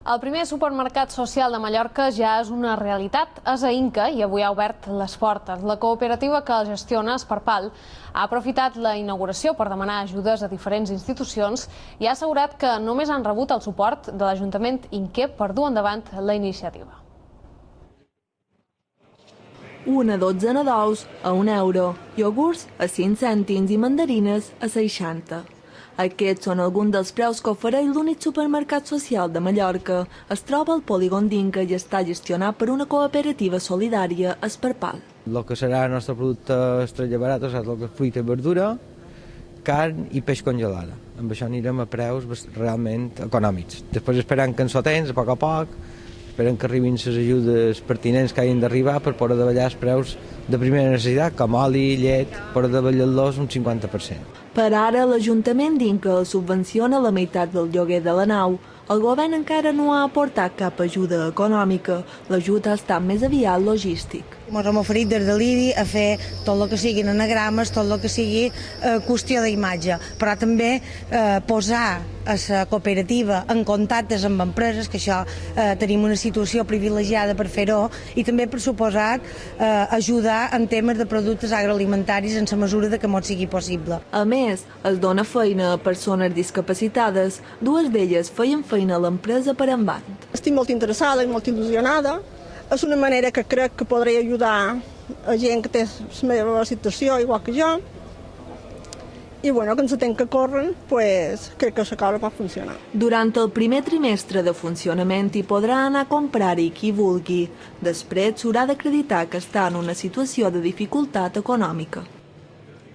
El primer supermercat social de Mallorca ja és una realitat. És a Inca i avui ha obert les portes. La cooperativa que el gestiona, Esparpal, ha aprofitat la inauguració per demanar ajudes a diferents institucions i ha assegurat que només han rebut el suport de l'Ajuntament inquer per dur endavant la iniciativa. Una dotzena d'ous a €1, iogurts a 5 cèntims i mandarines a 60. Aquests són alguns dels preus que ofereix l'únic supermercat social de Mallorca. Es troba al polígon d'Inca i està gestionat per una cooperativa solidària, Esparpal. El que serà el nostre producte estrella barat és el que és fruita i verdura, carn i peix congelada. Amb això anirem a preus realment econòmics. Després esperem que ens sotens, a poc, esperem que arribin les ajudes pertinents que hagin d'arribar per poder davallar els preus de primera necessitat, com oli, llet, per davallar-los un 50%. Per ara, l'Ajuntament d'Inca subvenciona la meitat del lloguer de la nau. El govern encara no ha aportat cap ajuda econòmica. L'ajut ha estat més aviat logístic. Ens hem oferit des de l'IDI a fer tot el que siguin anagrames, tot el que sigui qüestió d'imatge, però també posar a la cooperativa en contactes amb empreses, que això tenim una situació privilegiada per fer-ho, i també, per suposat, ajudar en temes de productes agroalimentaris en la mesura de que mos sigui possible. A més, es dona feina a persones discapacitades. Dues d'elles feien feina a l'empresa per endavant. Estic molt interessada i molt il·lusionada. És una manera que crec que podré ajudar a gent que té la meva situació, igual que jo. I bueno, que ens temps que corren, pues, crec que l'acord pot funcionar. Durant el primer trimestre de funcionament hi podrà anar a comprar-hi qui vulgui. Després s'haurà d'acreditar que està en una situació de dificultat econòmica.